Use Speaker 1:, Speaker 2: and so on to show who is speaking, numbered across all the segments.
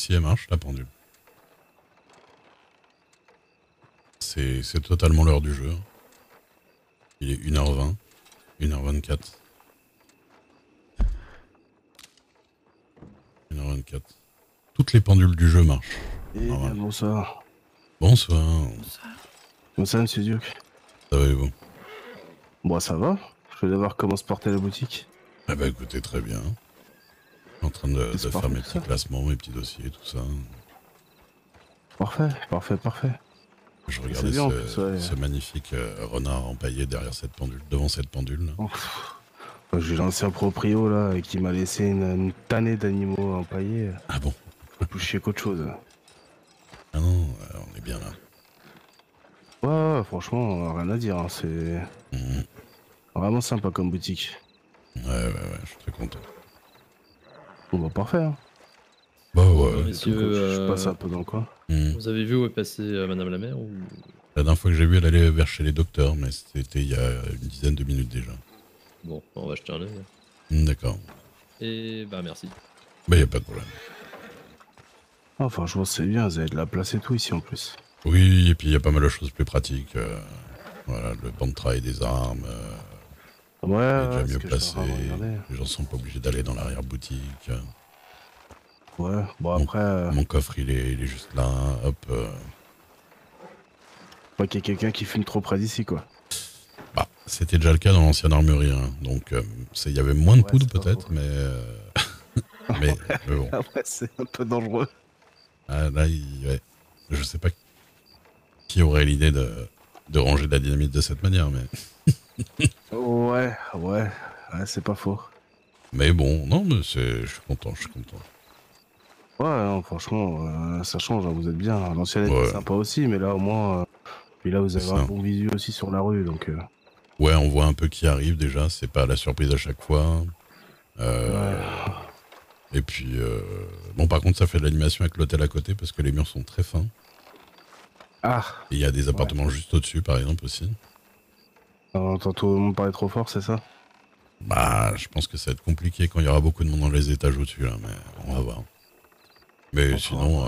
Speaker 1: si, elle marche, la pendule. C'est totalement l'heure du jeu. Il est 1h20, 1h24. 1h24. Toutes les pendules du jeu marchent.
Speaker 2: Et bonsoir.
Speaker 1: Bonsoir.
Speaker 2: Bonsoir, monsieur Duke.
Speaker 1: Ça va et vous?
Speaker 2: Bon, ça va. Je vais voir comment se portait la boutique.
Speaker 1: Ah bah écoutez, très bien. En train de faire mes petits classements, mes petits dossiers, tout ça.
Speaker 2: Parfait, parfait, parfait.
Speaker 1: Je regardais
Speaker 2: bien,
Speaker 1: ce magnifique renard empaillé derrière cette pendule, devant cette pendule. Là.
Speaker 2: Oh, j'ai lancé un proprio là qui m'a laissé une tannée d'animaux empaillés.
Speaker 1: Ah bon?
Speaker 2: Plus chier qu'autre chose.
Speaker 1: Ah non, on est bien là.
Speaker 2: Ouais, franchement, rien à dire. Hein. C'est vraiment sympa comme boutique.
Speaker 1: Ouais, je suis très content.
Speaker 2: Bon, bah parfait. Hein.
Speaker 1: Bah ouais.
Speaker 2: Messieurs, je passe un peu dans le coin.
Speaker 3: Vous avez vu où est passée Madame la Mère ou...
Speaker 1: La dernière fois que j'ai vu, elle allait vers chez les docteurs, mais c'était il y a une dizaine de minutes déjà.
Speaker 3: Bon, on va jeter un œil.
Speaker 1: D'accord.
Speaker 3: Et bah merci.
Speaker 1: Bah y a pas de problème.
Speaker 2: Enfin, je vois c'est bien, vous avez de la place et tout ici en plus.
Speaker 1: Oui, et puis il y a pas mal de choses plus pratiques. Voilà, le banc de travail des armes.
Speaker 2: Ouais,
Speaker 1: est déjà mieux placé.
Speaker 2: Les
Speaker 1: Les gens sont pas obligés d'aller dans l'arrière-boutique.
Speaker 2: Ouais, bon après...
Speaker 1: Mon coffre, il est juste là, hop.
Speaker 2: Pas qu'il y ait quelqu'un qui fume trop près d'ici, quoi.
Speaker 1: Bah, c'était déjà le cas dans l'ancienne armurerie, hein. Donc il y avait moins de poudre peut-être, mais... mais bon.
Speaker 2: Après, c'est un peu dangereux.
Speaker 1: Ah, là, ouais. Je sais pas qui aurait l'idée de ranger de la dynamite de cette manière, mais...
Speaker 2: ouais, c'est pas faux.
Speaker 1: Mais bon, non, mais je suis content.
Speaker 2: Ouais, non, franchement, ça change, hein, vous êtes bien. L'ancienne était
Speaker 1: Ouais.
Speaker 2: sympa aussi, mais là, au moins... Puis là, vous avez
Speaker 1: C'est
Speaker 2: un
Speaker 1: ça.
Speaker 2: bon visu aussi sur la rue, donc...
Speaker 1: Ouais, on voit un peu qui arrive déjà, c'est pas la surprise à chaque fois. Et puis, bon, par contre, ça fait de l'animation avec l'hôtel à côté parce que les murs sont très fins.
Speaker 2: Ah.
Speaker 1: Et il y a des appartements juste au-dessus, par exemple, aussi.
Speaker 2: On entend tout le monde parler trop fort, c'est ça?
Speaker 1: Bah, je pense que ça va être compliqué quand il y aura beaucoup de monde dans les étages au-dessus, là, mais on va voir. Mais sinon,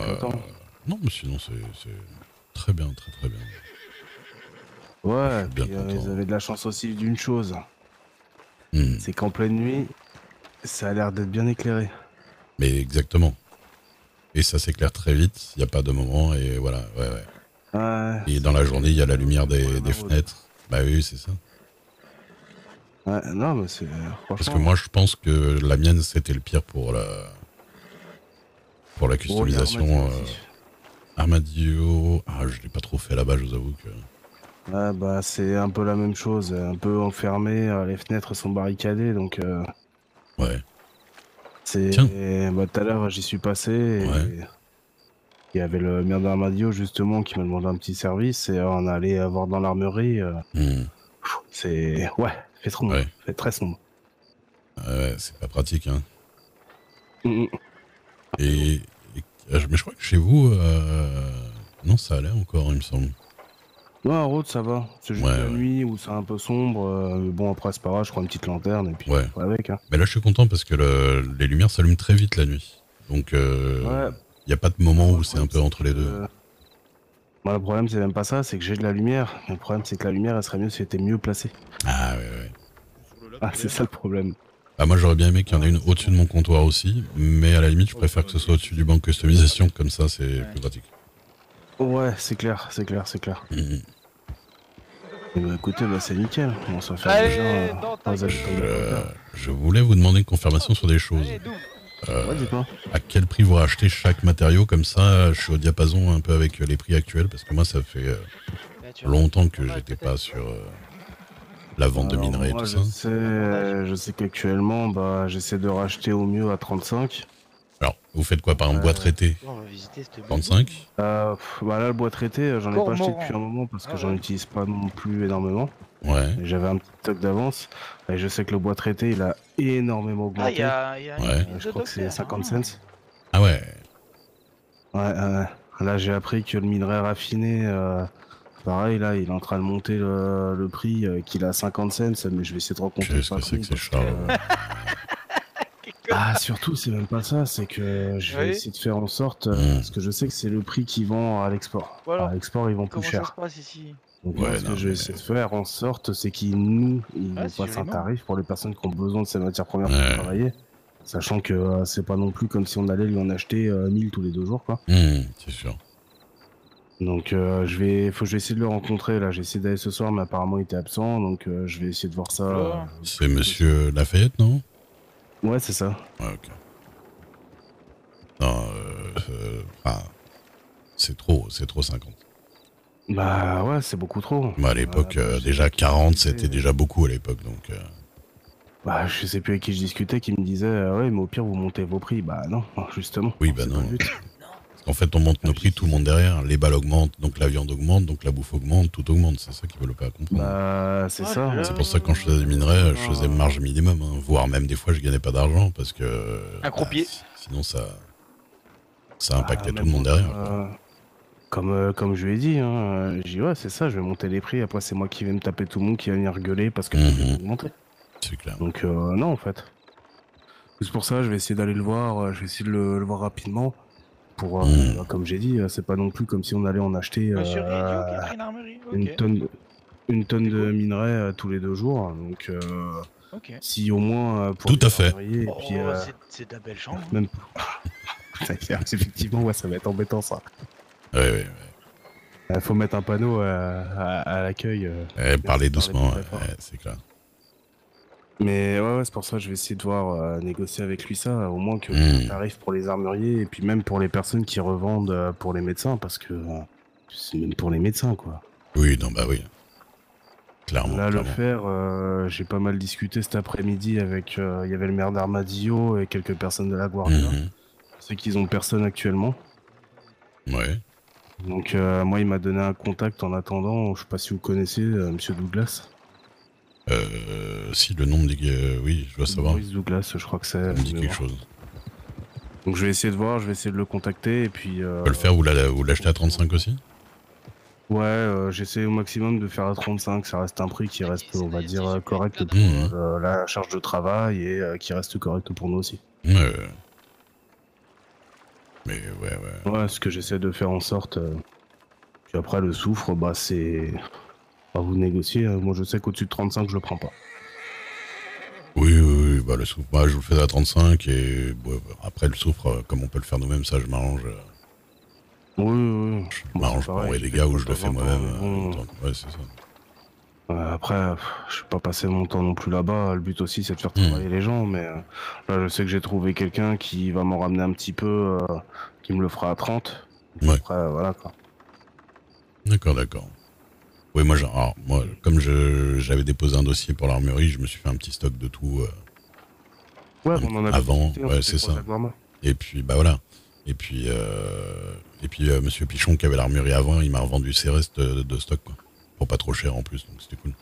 Speaker 1: non, mais sinon, c'est très bien, très bien.
Speaker 2: Ouais,
Speaker 1: bien
Speaker 2: puis vous avez de la chance aussi d'une chose.
Speaker 1: Hmm.
Speaker 2: C'est qu'en pleine nuit, ça a l'air d'être bien éclairé.
Speaker 1: Mais exactement. Et ça s'éclaire très vite, il n'y a pas de moment, et voilà, ouais. Et dans la journée, il y a la lumière des fenêtres. Bah oui, c'est ça.
Speaker 2: Ouais, non, mais c'est...
Speaker 1: Parce que moi, je pense que la mienne, c'était le pire pour la customisation. Armadillo... Ah, je l'ai pas trop fait là-bas, je vous avoue que...
Speaker 2: Ouais, bah, c'est un peu la même chose, un peu enfermé, les fenêtres sont barricadées, donc...
Speaker 1: Ouais.
Speaker 2: C'est... Bah, tout à l'heure, j'y suis passé, et... Il y avait le maire d'Armadillo, justement, qui m'a demandé un petit service, et on allait voir dans l'armurerie. C'est... Ouais, fait sombre, fait très sombre.
Speaker 1: Ouais, c'est pas pratique, hein. Mais je crois que chez vous... Non, ça allait encore, il me semble.
Speaker 2: Non, en route, ça va. C'est juste la nuit où c'est un peu sombre. Mais bon, après, c'est pas grave, je prends une petite lanterne et puis avec. Hein.
Speaker 1: Mais là, je suis content parce que les lumières s'allument très vite la nuit. Donc, il n'y a pas de moment où c'est un peu entre les deux.
Speaker 2: Bah, le problème, c'est même pas ça, c'est que j'ai de la lumière. Mais le problème, c'est que la lumière, elle serait mieux si elle était mieux placée.
Speaker 1: Ah, ouais.
Speaker 2: Ah, c'est ça le problème.
Speaker 1: Ah, moi, j'aurais bien aimé qu'il y en ait une au-dessus de mon comptoir aussi. Mais à la limite, je préfère que ce soit au-dessus du banc de customisation. Comme ça, c'est plus pratique.
Speaker 2: Ouais, c'est clair. Et bah, écoutez, bah, c'est nickel. On s'en fait déjà
Speaker 1: je voulais vous demander une confirmation sur des choses. À quel prix vous rachetez chaque matériau? Comme ça, je suis au diapason un peu avec les prix actuels. Parce que moi, ça fait longtemps que j'étais pas sur la vente de minerais et tout ça.
Speaker 2: Je sais qu'actuellement, bah, j'essaie de racheter au mieux à 35.
Speaker 1: Alors, vous faites quoi par un bois traité? 35?
Speaker 2: Bah là, le bois traité, j'en ai pas acheté depuis un moment parce que j'en utilise pas non plus énormément.
Speaker 1: Ouais.
Speaker 2: J'avais un petit stock d'avance. Et je sais que le bois traité, il a énormément augmenté. Je crois que c'est 50 cents.
Speaker 1: Ah ouais.
Speaker 2: Là, j'ai appris que le minerai raffiné, pareil, là, il est en train de monter le prix, qu'il a 50 cents, mais je vais essayer de rencontrer
Speaker 1: Qu'est-ce que c'est que ces Charles
Speaker 2: Ah, surtout, c'est même pas ça, c'est que je vais essayer de faire en sorte, parce que je sais que c'est le prix qu'ils vendent à l'export.
Speaker 4: Voilà.
Speaker 2: À l'export, ils vendent plus cher.
Speaker 4: Comment ça se passe ici?
Speaker 2: Donc moi, ce que je vais essayer de faire en sorte, c'est qu'ils nous fassent un tarif pour les personnes qui ont besoin de ces matières premières pour travailler. Sachant que c'est pas non plus comme si on allait lui en acheter 1000 tous les 2 jours, quoi.
Speaker 1: C'est sûr.
Speaker 2: Donc je vais essayer de le rencontrer, là. J'ai essayé d'aller ce soir, mais apparemment il était absent, donc je vais essayer de voir ça.
Speaker 1: C'est monsieur Lafayette, non?
Speaker 2: Ouais, c'est ça.
Speaker 1: Ouais, ok. Non, c'est trop 50.
Speaker 2: Bah ouais, c'est beaucoup trop.
Speaker 1: Bah, à l'époque, déjà 40, c'était déjà beaucoup à l'époque, donc...
Speaker 2: Bah, je sais plus avec qui je discutais, qui me disait ouais, mais au pire, vous montez vos prix. Bah non, justement.
Speaker 1: Oui, bah non. Parce qu'en fait, on monte nos prix, tout le monde derrière. Les balles augmentent, donc la viande augmente, donc la bouffe augmente, tout augmente. C'est ça qu'ils veulent pas comprendre.
Speaker 2: Bah, c'est ça.
Speaker 1: C'est pour ça que quand je faisais des minerais, je faisais marge minimum, hein, voire même des fois, je gagnais pas d'argent parce que...
Speaker 4: Un croupier.
Speaker 1: Sinon, ça impactait tout le monde derrière.
Speaker 2: Comme je lui ai dit, hein, j'ai dit ouais, c'est ça, je vais monter les prix. Après, c'est moi qui vais me taper tout le monde, qui va venir gueuler parce que je vais augmenter.
Speaker 1: C'est clair.
Speaker 2: Donc non, en fait. C'est pour ça, je vais essayer d'aller le voir. Je vais essayer de le voir rapidement. Pour, comme j'ai dit, c'est pas non plus comme si on allait en acheter une tonne de minerais tous les 2 jours. Donc, si au moins pour
Speaker 1: tout à fait.
Speaker 2: Et puis,
Speaker 4: c'est ta belle chambre.
Speaker 2: Même... Effectivement, ouais, ça va être embêtant ça.
Speaker 1: Ouais.
Speaker 2: Faut mettre un panneau à l'accueil.
Speaker 1: Parler doucement, c'est clair.
Speaker 2: Mais ouais, c'est pour ça que je vais essayer de voir négocier avec lui ça, au moins que un tarif pour les armuriers et puis même pour les personnes qui revendent pour les médecins, parce que c'est même pour les médecins, quoi.
Speaker 1: Oui, non, bah oui. Clairement.
Speaker 2: Là, le fer, j'ai pas mal discuté cet après-midi avec... Il y avait le maire d'Armadillo et quelques personnes de la Guardia. C'est qu'ils ont personne actuellement.
Speaker 1: Ouais.
Speaker 2: Donc moi, il m'a donné un contact en attendant. Je sais pas si vous connaissez Monsieur Douglas.
Speaker 1: Si le nom me dit que oui, je dois savoir.
Speaker 2: Maurice Douglas, je crois que c'est.
Speaker 1: Ça me dit quelque chose.
Speaker 2: Donc je vais essayer de voir, je vais essayer de le contacter et puis.
Speaker 1: Tu peux le faire ou l'acheter à 35 aussi?
Speaker 2: Ouais, j'essaie au maximum de faire à 35. Ça reste un prix qui reste, on va dire, correct pour la charge de travail et qui reste correct pour nous aussi.
Speaker 1: Mais ouais.
Speaker 2: Ouais, ce que j'essaie de faire en sorte. Puis après, le soufre, bah c'est. À vous négocier. Moi, je sais qu'au-dessus de 35, je le prends pas.
Speaker 1: Oui, bah le soufre, je vous le fais à 35 et après le soufre, comme on peut le faire nous-mêmes, ça je m'arrange.
Speaker 2: Oui.
Speaker 1: Je m'arrange pour les dégâts ou je le fais moi-même. Ouais, c'est ça.
Speaker 2: Après, je vais pas passer mon temps non plus là-bas. Le but aussi, c'est de faire travailler les gens. Mais là, je sais que j'ai trouvé quelqu'un qui va m'en ramener un petit peu, qui me le fera à 30.
Speaker 1: Ouais.
Speaker 2: Après, voilà quoi.
Speaker 1: D'accord. Oui, moi, comme j'avais déposé un dossier pour l'armurerie, je me suis fait un petit stock de tout.
Speaker 2: On en a
Speaker 1: avant, c'est ça. Et puis, bah voilà. Et puis, Monsieur Pichon, qui avait l'armurerie avant, il m'a revendu ses restes de stock, quoi. Pour pas trop cher en plus, donc c'était cool.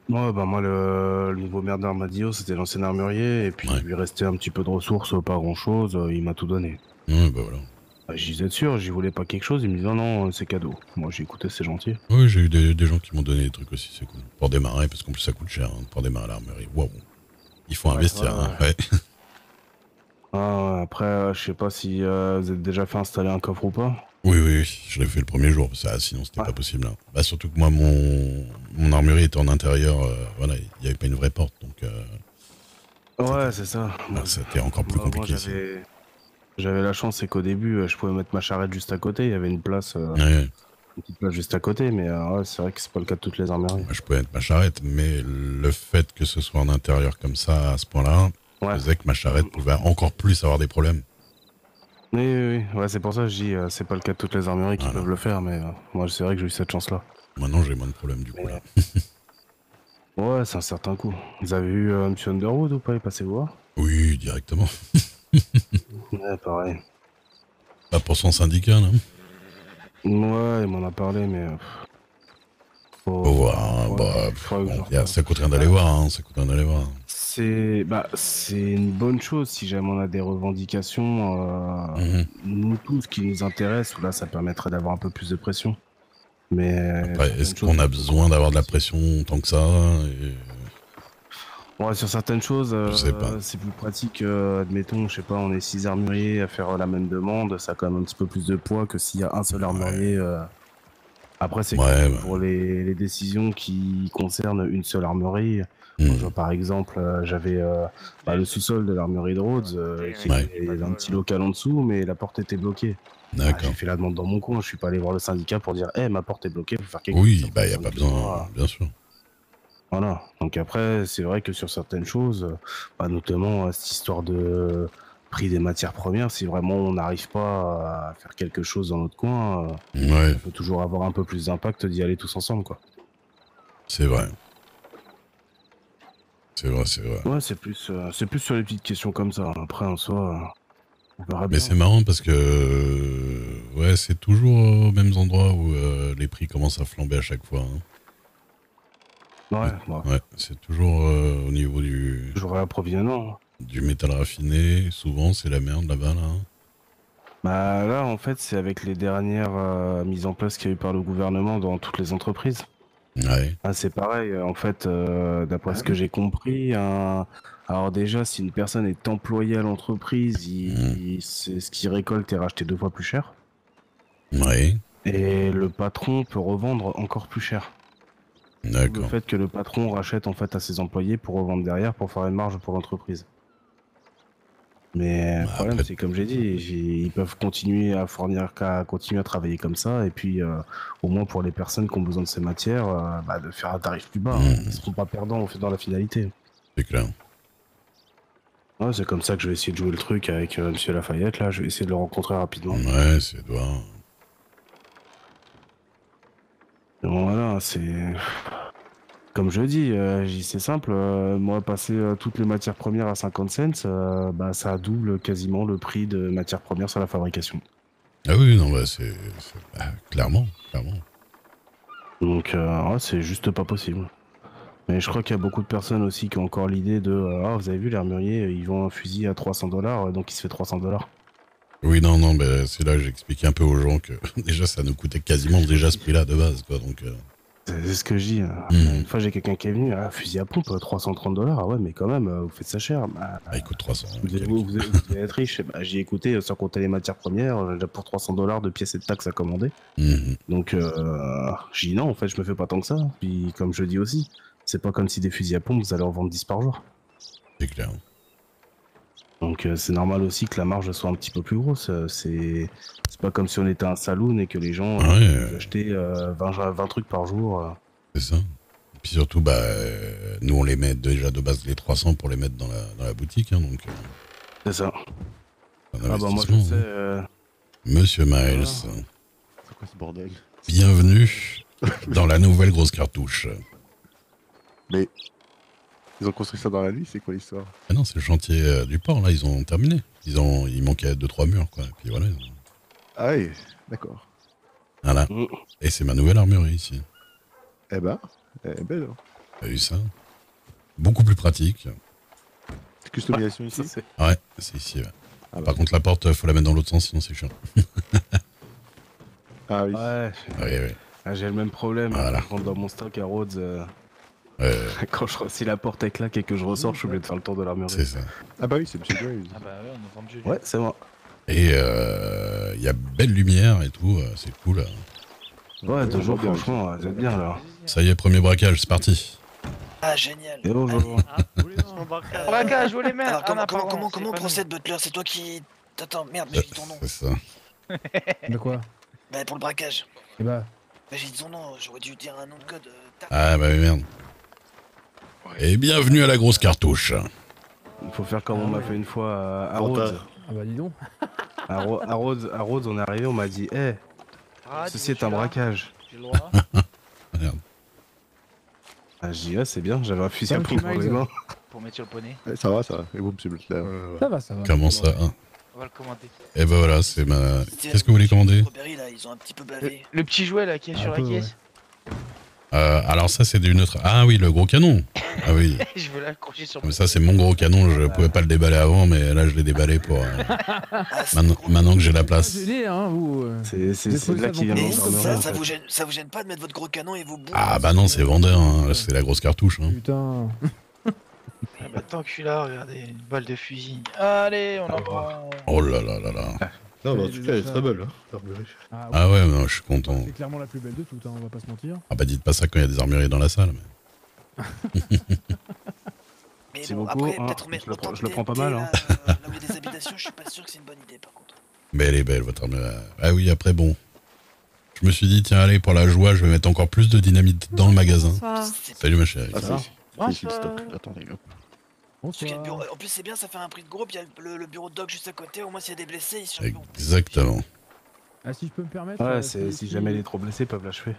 Speaker 2: Ouais, bah moi, le nouveau maire d'Armadillo, c'était l'ancien armurier, et puis il lui restait un petit peu de ressources, pas grand-chose, il m'a tout donné.
Speaker 1: Ouais, bah voilà.
Speaker 2: J'y disais sûr, j'y voulais pas quelque chose, il me disait non, c'est cadeau. Moi j'ai écouté, c'est gentil.
Speaker 1: Oui, j'ai eu des gens qui m'ont donné des trucs aussi, c'est cool. Pour démarrer, parce qu'en plus ça coûte cher, hein, pour démarrer l'armurerie. Waouh. Il faut investir, ouais.
Speaker 2: Après, je sais pas si vous êtes déjà fait installer un coffre ou pas.
Speaker 1: Oui, je l'ai fait le premier jour, sinon c'était pas possible. Hein. Bah, surtout que moi, mon armurerie était en intérieur, voilà, il n'y avait pas une vraie porte, donc...
Speaker 2: ouais, c'est ça.
Speaker 1: C'était encore plus compliqué.
Speaker 2: J'avais la chance, c'est qu'au début, je pouvais mettre ma charrette juste à côté. Il y avait une place, une petite place juste à côté, mais c'est vrai que c'est pas le cas de toutes les armureries.
Speaker 1: Moi, je pouvais mettre ma charrette, mais le fait que ce soit en intérieur comme ça, à ce point-là, faisait que ma charrette pouvait encore plus avoir des problèmes.
Speaker 2: Oui, ouais, c'est pour ça que je dis, c'est pas le cas de toutes les armureries qui peuvent le faire, mais moi, c'est vrai que j'ai eu cette chance-là.
Speaker 1: Maintenant, j'ai moins de problèmes, du coup, là.
Speaker 2: Ouais, c'est un certain coup. Vous avez vu M. Underwood ou pas? Il passait voir?
Speaker 1: Oui, directement.
Speaker 2: Ouais, pareil.
Speaker 1: Pas pour son syndicat, non?
Speaker 2: Ouais, il m'en a parlé, mais...
Speaker 1: Faut voir, ça coûte rien d'aller voir, hein, ça coûte rien d'aller voir.
Speaker 2: C'est une bonne chose si jamais on a des revendications, nous tous qui nous intéressent, là ça permettrait d'avoir un peu plus de pression. Mais
Speaker 1: après, est-ce qu'on a besoin d'avoir de la pression tant que ça
Speaker 2: Ouais, sur certaines choses,
Speaker 1: Je sais pas.
Speaker 2: c'est plus pratique. Admettons, je sais pas, on est 6 armuriers à faire la même demande, ça a quand même un petit peu plus de poids que s'il y a un seul armurier. Après, c'est
Speaker 1: Ouais,
Speaker 2: que pour les décisions qui concernent une seule armurerie. Moi, je vois, par exemple, j'avais le sous-sol de l'armurerie de Rhodes, qui avait un petit local en dessous, mais la porte était bloquée. J'ai fait la demande dans mon coin, je suis pas allé voir le syndicat pour dire ma porte est bloquée, faut faire quelque chose.
Speaker 1: Oui, bah y a pas besoin, bien sûr.
Speaker 2: Voilà, donc après, c'est vrai que sur certaines choses, notamment cette histoire de prix des matières premières, si vraiment on n'arrive pas à faire quelque chose dans notre coin, on peut toujours avoir un peu plus d'impact d'y aller tous ensemble, quoi.
Speaker 1: C'est vrai. C'est vrai.
Speaker 2: Ouais, c'est plus sur les petites questions comme ça. Après, en soi, on verra bien.
Speaker 1: Mais c'est marrant parce que ouais, c'est toujours aux mêmes endroits où les prix commencent à flamber à chaque fois. Hein. Ouais, c'est toujours au niveau du...
Speaker 2: Toujours l'approvisionnement.
Speaker 1: Du métal raffiné, souvent c'est la merde là-bas, là.
Speaker 2: Bah là, en fait, c'est avec les dernières mises en place qu'il y a eu par le gouvernement dans toutes les entreprises.
Speaker 1: Ouais.
Speaker 2: C'est pareil, en fait, d'après ce que j'ai compris, alors déjà, si une personne est employée à l'entreprise, c'est ce qu'il récolte est racheté 2 fois plus cher.
Speaker 1: Ouais.
Speaker 2: Et le patron peut revendre encore plus cher.
Speaker 1: D'accord.
Speaker 2: Le fait que le patron rachète en fait à ses employés pour revendre derrière pour faire une marge pour l'entreprise. Mais le problème, c'est comme j'ai dit, ils peuvent continuer à continuer à travailler comme ça, et puis au moins pour les personnes qui ont besoin de ces matières, de faire un tarif plus bas. Ils ne seront pas perdants dans la finalité.
Speaker 1: C'est clair.
Speaker 2: Ouais, c'est comme ça que je vais essayer de jouer le truc avec Monsieur Lafayette, là, je vais essayer de le rencontrer rapidement.
Speaker 1: Ouais, c'est doigt.
Speaker 2: Bon, voilà, c'est... Comme je dis, c'est simple, moi passer toutes les matières premières à 50 cents, ça double quasiment le prix de matières premières sur la fabrication.
Speaker 1: Ah oui, non, c'est clairement.
Speaker 2: Donc c'est juste pas possible. Mais je crois qu'il y a beaucoup de personnes aussi qui ont encore l'idée de vous avez vu l'armurier, ils vendent un fusil à 300 $, donc il se fait 300 $.
Speaker 1: Oui, non, c'est là que j'expliquais un peu aux gens que déjà ça nous coûtait quasiment déjà ce prix-là de base, quoi, donc...
Speaker 2: C'est ce que je dis. Une fois, j'ai quelqu'un qui est venu, fusil à pompe, 330 $. Ah ouais, mais quand même, vous faites ça cher.
Speaker 1: Il coûte 300.
Speaker 2: Vous allez être riche. J'ai écouté, sans compter les matières premières, déjà pour 300 $ de pièces et de taxes à commander. Donc, j'ai dit non, en fait, je me fais pas tant que ça. Puis, comme je dis aussi, c'est pas comme si des fusils à pompe, vous allez en vendre 10 par jour.
Speaker 1: C'est clair.
Speaker 2: Donc, c'est normal aussi que la marge soit un petit peu plus grosse. C'est pas comme si on était un saloon et que les gens achetaient 20 trucs par jour.
Speaker 1: C'est ça. Et puis surtout, nous on les met déjà de base les 300 pour les mettre dans la boutique, hein, donc...
Speaker 2: C'est ça.
Speaker 1: Moi je sais... Monsieur Miles.
Speaker 5: C'est quoi ce bordel?
Speaker 1: Bienvenue dans la nouvelle grosse cartouche.
Speaker 5: Mais... Ils ont construit ça dans la nuit, c'est quoi l'histoire?
Speaker 1: Ah non, c'est le chantier du port, là, ils ont terminé. Il manquait 2-3 murs, quoi. Et puis voilà.
Speaker 5: Ah oui, d'accord.
Speaker 1: Voilà. Et c'est ma nouvelle armurerie, ici.
Speaker 5: Eh ben, elle est belle. Hein.
Speaker 1: T'as vu ça? Beaucoup plus pratique.
Speaker 5: Customisation ici?
Speaker 1: Ouais, c'est ici, ouais. Par contre, la porte, faut la mettre dans l'autre sens, sinon c'est chiant.
Speaker 5: Ah oui.
Speaker 2: Ouais.
Speaker 1: Oui.
Speaker 2: J'ai le même problème.
Speaker 1: Voilà.
Speaker 2: Je rentre dans mon stock à Rhodes. Si la porte est claque et que je ressors, je suis obligé de faire le tour de l'armurerie.
Speaker 1: C'est ça.
Speaker 5: Ah bah oui, c'est Monsieur Graves.
Speaker 4: Ah bah ouais, on a vendu.
Speaker 2: Ouais, c'est moi.
Speaker 1: Et il y a belle lumière et tout, c'est cool.
Speaker 2: Ouais, toujours, franchement, vous êtes bien là.
Speaker 1: Ça y est, premier braquage, c'est parti.
Speaker 6: Ah, génial.
Speaker 2: Et bonjour.
Speaker 4: Braquage, vous les mains.
Speaker 6: Alors, comment on procède, Butler? C'est toi qui... Attends, merde, mais j'ai dit ton nom.
Speaker 1: C'est ça.
Speaker 7: De quoi?
Speaker 6: Bah, pour le braquage.
Speaker 7: Eh bah...
Speaker 6: Bah, j'ai dit son nom, j'aurais dû dire un nom de code.
Speaker 1: Ah bah merde. Et bienvenue à la grosse cartouche.
Speaker 2: Il faut faire comme on m'a fait une fois à Rhodes.
Speaker 7: Ah bah dis donc.
Speaker 2: À Rhodes, on est arrivé, on m'a dit ceci est un braquage.
Speaker 4: J'ai le droit.
Speaker 1: Merde.
Speaker 2: Ah, j'ai dit c'est bien, j'avais un fusil à pompe pour les mains.
Speaker 4: Pour mettre sur le poney.
Speaker 5: Ça va, ça va. Et vous, Monsieur Butler?
Speaker 7: Ça va.
Speaker 1: Comment ça, hein?
Speaker 4: On va le commander.
Speaker 1: Et bah voilà, c'est ma... Qu'est-ce que vous voulez commander?
Speaker 6: Là, ils ont un petit peu bavé.
Speaker 4: Le petit jouet là qui est sur la caisse.
Speaker 1: Alors ça c'est d'une autre... Ah oui, le gros canon. Ah oui.
Speaker 4: Je veux l'accrocher sur
Speaker 1: Mais ça c'est mon gros canon, je pouvais pas le déballer avant, mais là je l'ai déballé pour... maintenant que j'ai la place.
Speaker 2: C'est là qu'il vient de
Speaker 6: ça vous gêne pas de mettre votre gros canon et vos boules?
Speaker 1: Ah bah non, c'est vendeur, hein. C'est la grosse cartouche. Hein.
Speaker 7: Putain.
Speaker 4: tant que je suis là, regardez, une balle de fusil. Allez, on en prend.
Speaker 1: Oh là là là là.
Speaker 3: Non, mais en tout cas, elle est très belle. Hein.
Speaker 1: Ah ouais, non, je suis content.
Speaker 7: C'est clairement la plus belle de toutes, hein, on va pas se mentir.
Speaker 1: Ah bah dites pas ça quand il y a des armuriers dans la salle. Mais...
Speaker 6: Mais
Speaker 2: C'est
Speaker 6: bon,
Speaker 2: beaucoup,
Speaker 6: après,
Speaker 2: hein.
Speaker 6: peut-être
Speaker 2: Je le prends pas mal, hein.
Speaker 6: Là où il y a des habitations, je suis pas sûr que c'est une bonne idée par contre.
Speaker 1: Mais elle est belle, votre armure. Ah oui, après, bon. Je me suis dit, tiens, allez, pour la joie, je vais mettre encore plus de dynamite dans le magasin.
Speaker 8: Bonsoir.
Speaker 1: Salut, ma chérie.
Speaker 5: Ah,
Speaker 2: Ça va
Speaker 5: c'est le stock. Attendez, hop.
Speaker 6: Parce qu'il y a le
Speaker 7: Bonsoir.
Speaker 6: bureau- En plus, c'est bien, ça fait un prix de groupe. Il y a le bureau de doc juste à côté. Au moins, s'il y a des blessés, ils survivent.
Speaker 1: Exactement.
Speaker 7: Ah, si je peux me permettre.
Speaker 2: Ouais, si jamais il est trop blessé, ils peuvent l'achever.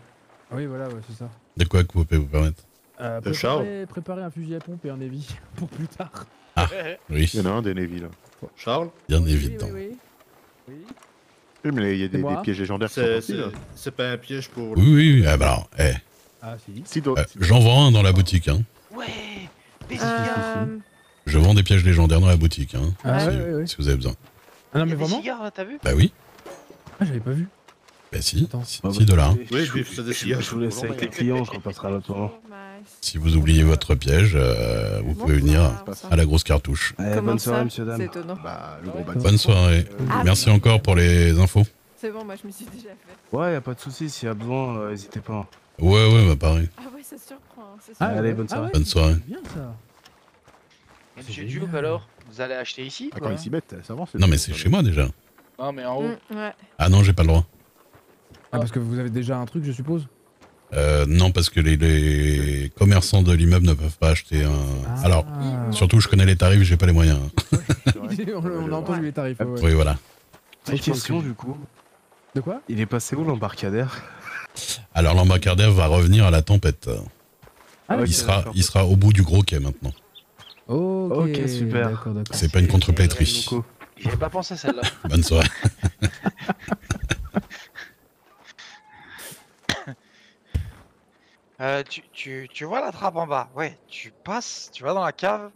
Speaker 7: Oui, voilà, ouais, c'est ça.
Speaker 1: De quoi que vous pouvez vous permettre?
Speaker 7: Préparer un fusil à pompe et un Navy pour plus tard.
Speaker 1: Oui,
Speaker 5: Il y en a un des Navy là.
Speaker 3: Charles,
Speaker 1: bien
Speaker 7: Oui,
Speaker 1: évident.
Speaker 7: oui, oui.
Speaker 5: Oui, mais il y a des
Speaker 7: moi
Speaker 5: pièges légendaires qui sont sortis là.
Speaker 3: c'est pas un piège pour.
Speaker 1: Oui, oui, ah bah alors,
Speaker 7: Ah, si.
Speaker 5: Si, donc,
Speaker 1: j'en vends un dans la boutique, hein.
Speaker 4: Ouais, des
Speaker 8: Euh,
Speaker 1: Je vends des pièges légendaires dans la boutique, hein.
Speaker 7: Ah,
Speaker 1: si,
Speaker 7: ouais, ouais.
Speaker 1: si vous avez besoin.
Speaker 7: Ah, non, mais
Speaker 4: des
Speaker 7: vraiment
Speaker 4: cigares, là, t'as vu?
Speaker 1: Bah oui,
Speaker 7: Ah, j'avais pas vu.
Speaker 1: bah si,
Speaker 7: Attends.
Speaker 1: 6 $.
Speaker 3: Oui, je c'est des cigares.
Speaker 2: Je vous laisse avec les clients, je repasserai à l'autre moment.
Speaker 1: Si vous oubliez votre piège, vous pouvez venir à la grosse cartouche.
Speaker 2: Bonne soirée, monsieur,
Speaker 8: C'est
Speaker 2: dame.
Speaker 8: étonnant.
Speaker 5: bah, le gros
Speaker 7: Ouais.
Speaker 5: bâtiment.
Speaker 1: Bonne soirée.
Speaker 8: Ah,
Speaker 1: Merci encore pour les infos.
Speaker 8: C'est bon, moi je me suis déjà fait.
Speaker 2: Ouais, y a pas de soucis, s'il y a besoin, n'hésitez pas.
Speaker 1: Ouais, bah pareil.
Speaker 8: Ah ouais, ça surprend. C'est
Speaker 7: Ah,
Speaker 8: sûr.
Speaker 2: Allez,
Speaker 7: ouais.
Speaker 2: bonne soirée.
Speaker 7: ouais,
Speaker 1: Bonne soirée.
Speaker 7: c'est bien ça.
Speaker 4: Et
Speaker 7: C'est
Speaker 4: monsieur
Speaker 7: génial.
Speaker 4: Duke, alors? Vous allez acheter ici?
Speaker 5: Ah,
Speaker 4: quoi,
Speaker 5: quand ils s'y mettent, ça avance.
Speaker 1: Non, mais c'est chez moi déjà.
Speaker 4: Non, mais en haut.
Speaker 8: Ouais.
Speaker 1: Ah non, j'ai pas le droit.
Speaker 7: Ah, parce que vous avez déjà un truc, je suppose.
Speaker 1: Non, parce que les commerçants de l'immeuble ne peuvent pas acheter un.
Speaker 7: Ah.
Speaker 1: Alors, surtout, je connais les tarifs, j'ai pas les moyens.
Speaker 7: on a entendu les tarifs. ouais.
Speaker 1: Oui, voilà.
Speaker 2: Petite question, du coup.
Speaker 7: De quoi?
Speaker 2: Il est passé où l'embarcadère?
Speaker 1: Alors, l'embarcadère va revenir à la tempête.
Speaker 7: Ah,
Speaker 2: ok.
Speaker 1: Il sera au bout du gros quai maintenant.
Speaker 7: Ok,
Speaker 2: Ok, super.
Speaker 7: D'accord, d'accord.
Speaker 1: C'est pas une contreplétrie.
Speaker 2: Beaucoup.
Speaker 4: J'avais pas pensé à celle-là.
Speaker 1: Bonne soirée.
Speaker 4: Tu vois la trappe en bas? Ouais, tu passes, tu vas dans la cave.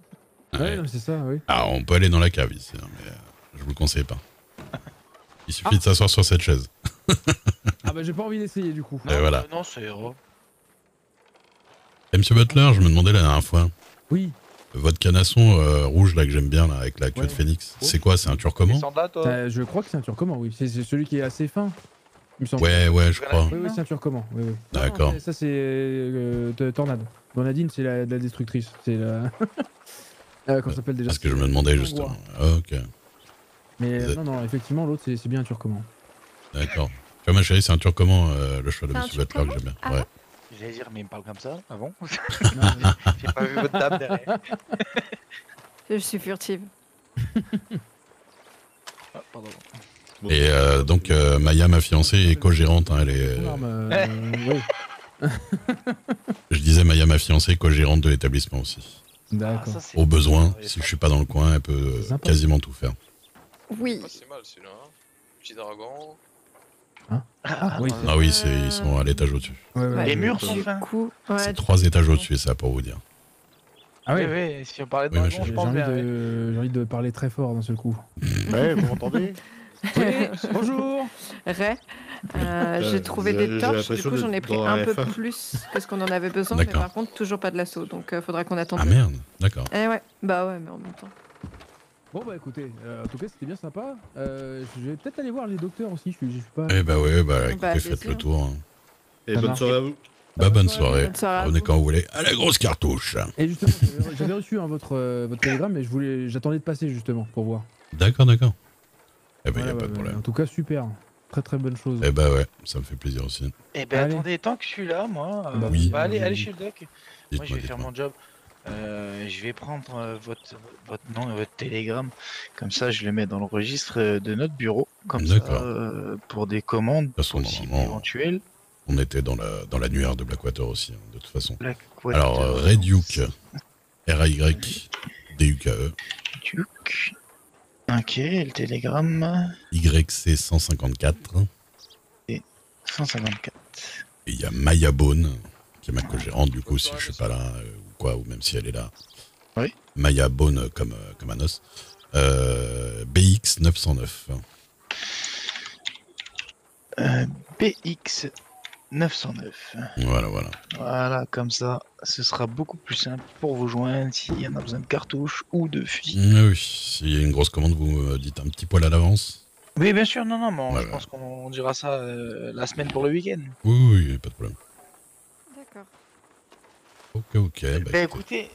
Speaker 7: Ouais, non, c'est ça, oui.
Speaker 1: Ah, on peut aller dans la cave ici, hein, mais je vous le conseille pas. Il suffit de s'asseoir sur cette chaise.
Speaker 7: Ah bah j'ai pas envie d'essayer du coup.
Speaker 1: Et voilà.
Speaker 4: Non, c'est héros.
Speaker 1: Et Monsieur Butler, je me demandais la dernière fois,
Speaker 7: Oui.
Speaker 1: votre canasson rouge là que j'aime bien là avec la queue
Speaker 7: Ouais.
Speaker 1: de phénix, c'est quoi? C'est un turcoman?
Speaker 4: Descends de là, toi.
Speaker 7: Je crois que c'est un turcoman, oui. C'est celui qui est assez fin. Il me semble.
Speaker 1: Ouais, je crois.
Speaker 7: Oui, c'est un turcoman. Oui, oui.
Speaker 1: D'accord.
Speaker 7: Non, ça c'est Tornade. Tornadine, c'est la destructrice. C'est la. Comment ça s'appelle déjà?
Speaker 1: Parce que je me demandais justement. Ah, ok,
Speaker 7: Mais
Speaker 1: Vous êtes-
Speaker 7: non, effectivement, l'autre c'est bien un turcoman.
Speaker 1: d'accord. Tu vois ma chérie, c'est un turcoman le choix de
Speaker 8: C'est un
Speaker 1: Monsieur Butler que j'aime bien.
Speaker 8: Ah
Speaker 1: Ouais.
Speaker 4: J'allais dire, mais il me parle comme ça. Ah bon?
Speaker 7: Non, mais-
Speaker 4: J'ai pas vu votre table derrière.
Speaker 8: Je suis furtive.
Speaker 4: Ah, pardon.
Speaker 1: Et donc Maya, ma fiancée, est co-gérante. Hein, elle est,
Speaker 7: Ton arme, oui.
Speaker 1: je disais Maya, ma fiancée, est co-gérante de l'établissement aussi.
Speaker 7: D'accord.
Speaker 4: ça, c'est-
Speaker 1: Au besoin,
Speaker 4: Ouais,
Speaker 1: si je suis pas dans le coin, elle peut
Speaker 7: C'est sympa.
Speaker 1: quasiment tout faire.
Speaker 8: Oui.
Speaker 9: Pas si mal celui-là, hein. Petit dragon.
Speaker 7: Ah, oui.
Speaker 1: Ah oui, ils sont à l'étage au-dessus.
Speaker 7: Ouais, ouais,
Speaker 8: Ouais,
Speaker 4: Les
Speaker 7: ouais.
Speaker 4: murs
Speaker 8: Du
Speaker 4: sont fins.
Speaker 8: coup,
Speaker 1: C'est
Speaker 8: ouais.
Speaker 1: 3 étages au-dessus, ça pour vous dire.
Speaker 7: Ah
Speaker 4: Oui,
Speaker 7: ouais.
Speaker 4: oui, si on parlait de
Speaker 1: Oui, ma
Speaker 4: dragon,
Speaker 1: chérie.
Speaker 4: je
Speaker 7: J'ai
Speaker 4: pense
Speaker 7: envie,
Speaker 4: bien. ouais.
Speaker 7: j'ai envie de parler très fort d'un seul coup.
Speaker 5: Ouais, vous m'entendez?
Speaker 7: Bonjour.
Speaker 8: Ray, j'ai trouvé des
Speaker 3: j'ai
Speaker 8: torches, du
Speaker 3: l'impression
Speaker 8: coup j'en ai
Speaker 3: d'être
Speaker 8: pris
Speaker 3: dans
Speaker 8: un
Speaker 3: un
Speaker 8: peu
Speaker 3: F1.
Speaker 8: plus parce qu'on en avait besoin, mais
Speaker 1: D'accord.
Speaker 8: par contre toujours pas de l'assaut, donc faudra qu'on attende.
Speaker 1: Ah merde, d'accord.
Speaker 8: Eh ouais, bah ouais, mais en même temps.
Speaker 7: Bon bah écoutez, en tout cas c'était bien sympa. Je vais peut-être aller voir les docteurs aussi. Je suis pas.
Speaker 1: Eh bah ouais, bah
Speaker 8: Bah,
Speaker 1: écoutez,
Speaker 8: bien
Speaker 1: faites
Speaker 8: sûr.
Speaker 1: le tour. Hein.
Speaker 3: Et
Speaker 7: Ça
Speaker 3: bonne
Speaker 7: marche.
Speaker 3: soirée à vous.
Speaker 1: Bah bonne soirée.
Speaker 8: Bonne soirée à
Speaker 1: Revenez
Speaker 8: vous.
Speaker 1: quand vous voulez. À la grosse cartouche.
Speaker 7: Et justement, j'avais reçu hein, votre télégramme, mais j'attendais de passer justement pour voir.
Speaker 1: D'accord. Eh bah
Speaker 7: Voilà,
Speaker 1: y a pas
Speaker 7: ouais,
Speaker 1: de
Speaker 7: ouais.
Speaker 1: problème.
Speaker 7: En tout cas super, très très bonne chose.
Speaker 1: Eh bah ouais, ça me fait plaisir aussi.
Speaker 4: Eh ben
Speaker 7: Allez.
Speaker 4: attendez, tant que je suis là, moi,
Speaker 7: Bah
Speaker 1: oui.
Speaker 4: bah, allez,
Speaker 7: oui.
Speaker 4: allez chez le doc. Moi, je
Speaker 1: Dites-moi,
Speaker 4: vais faire
Speaker 1: dites-moi.
Speaker 4: mon job. Je vais prendre votre nom et votre télégramme. Comme ça, je le mets dans le registre de notre bureau. Comme ça,
Speaker 1: D'accord.
Speaker 4: pour des commandes
Speaker 1: toute façon,
Speaker 4: possibles,
Speaker 1: normalement,
Speaker 4: éventuelles.
Speaker 1: On était dans l'annuaire de Blackwater aussi, hein, de toute façon.
Speaker 4: Blackwater.
Speaker 1: Alors, Ray Duke, R-A-Y-D-U-K-E,
Speaker 4: Duke. Ok, le télégramme.
Speaker 1: YC 154.
Speaker 4: 154.
Speaker 1: Et il y a Maya Bone, qui est ma co-gérante, du coup, si je suis pas là, ou quoi, ou même si elle est là.
Speaker 4: Oui.
Speaker 1: Maya Bone comme un os. BX 909.
Speaker 4: BX 909.
Speaker 1: Voilà, voilà.
Speaker 4: Voilà, comme ça, ce sera beaucoup plus simple pour vous joindre s'il y en a besoin de cartouches ou de fusils.
Speaker 1: Oui, s'il y a une grosse commande, vous me dites un petit poil à l'avance.
Speaker 4: Oui, bien sûr, non, mais
Speaker 1: Ouais,
Speaker 4: je pense qu'on dira ça la semaine pour le week-end.
Speaker 1: Oui, pas de problème.
Speaker 8: D'accord.
Speaker 1: Ok.
Speaker 4: Bah écoutez,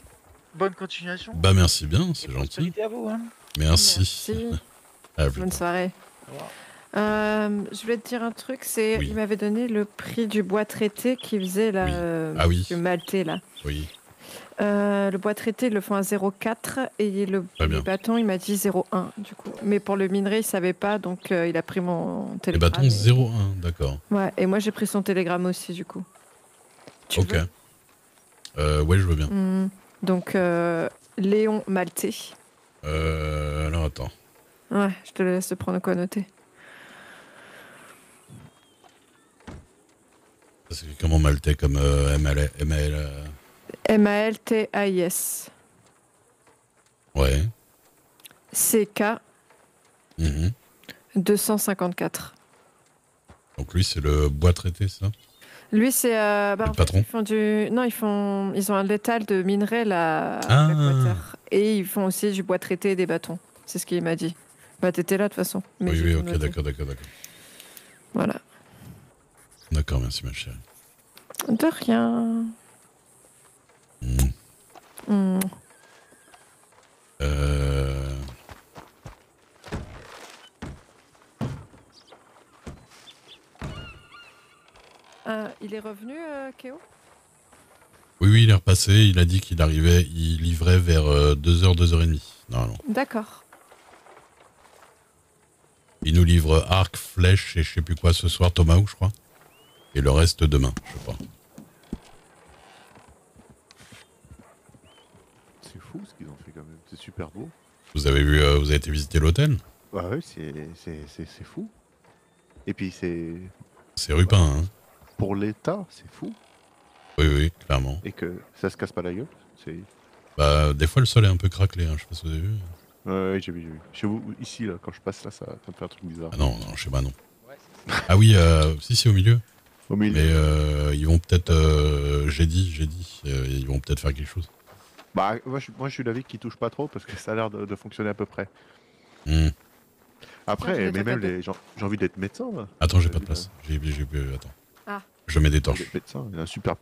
Speaker 4: bonne continuation.
Speaker 1: Bah merci bien, c'est gentil.
Speaker 4: Prospérité à vous, hein.
Speaker 1: Merci. À plus
Speaker 8: Bonne
Speaker 1: tard.
Speaker 8: soirée. Je voulais te dire un truc, c'est il m'avait donné le prix du bois traité qui faisait là, du maltais là.
Speaker 1: Oui.
Speaker 8: Le bois traité, ils le font à 0,4 et le bâton, il m'a dit 0,1 du coup. Mais pour le minerai, il savait pas, donc il a pris mon
Speaker 1: Les
Speaker 8: télégramme.
Speaker 1: bâtons 0,1, d'accord.
Speaker 8: Ouais, et moi j'ai pris son télégramme aussi du coup.
Speaker 1: Ok. Ouais, je veux bien.
Speaker 8: Donc Léon Maltais.
Speaker 1: Alors attends.
Speaker 8: Ouais, je te laisse prendre quoi noter.
Speaker 1: C'est comment maltais comme ML.
Speaker 8: MALTAIS.
Speaker 1: Ouais.
Speaker 8: CK 254.
Speaker 1: Donc lui, c'est le bois traité, ça?
Speaker 8: Lui, c'est
Speaker 1: le patron.
Speaker 8: Ils font ils ont un létal de minerai là,
Speaker 1: Ah.
Speaker 8: à Blackwater. Et ils font aussi du bois traité et des bâtons. C'est ce qu'il m'a dit. Bah, t'étais là de toute façon. Mais
Speaker 1: Oui, ok,
Speaker 8: noté.
Speaker 1: d'accord.
Speaker 8: Voilà.
Speaker 1: D'accord, merci ma chérie.
Speaker 8: De rien. Il est revenu, Kéo?
Speaker 1: Oui, il est repassé. Il a dit qu'il arrivait, il livrait vers 2h, 2h30. Normalement.
Speaker 8: D'accord.
Speaker 1: Il nous livre arc, flèche et je sais plus quoi ce soir, Tomahawk, je crois. Et le reste demain, je crois.
Speaker 5: C'est fou ce qu'ils ont fait quand même. C'est super beau.
Speaker 1: Vous avez vu, vous avez été visiter l'hôtel?
Speaker 5: Bah ouais, c'est fou. Et puis c'est...
Speaker 1: C'est rupin, hein.
Speaker 5: Pour l'État, c'est fou.
Speaker 1: Oui, clairement.
Speaker 5: Et que ça se casse pas la gueule.
Speaker 1: Bah, des fois le sol est un peu craquelé, hein, je sais pas si vous avez vu.
Speaker 5: Ouais, j'ai vu. Chez vous, ici, là, quand je passe là, ça me fait un truc bizarre.
Speaker 1: Ah non, chez moi non. Ah oui, si, au milieu.
Speaker 5: Au milieu.
Speaker 1: Mais ils vont peut-être, j'ai dit, ils vont peut-être faire quelque chose.
Speaker 5: Bah, moi je suis d'avis qu'ils touchent pas trop parce que ça a l'air de fonctionner à peu près. Après, mais même j'ai envie d'être médecin. Là.
Speaker 1: Attends, j'ai pas de place. Attends.
Speaker 8: Ah.
Speaker 1: Je mets des torches.
Speaker 5: Médecin, il y a un superbe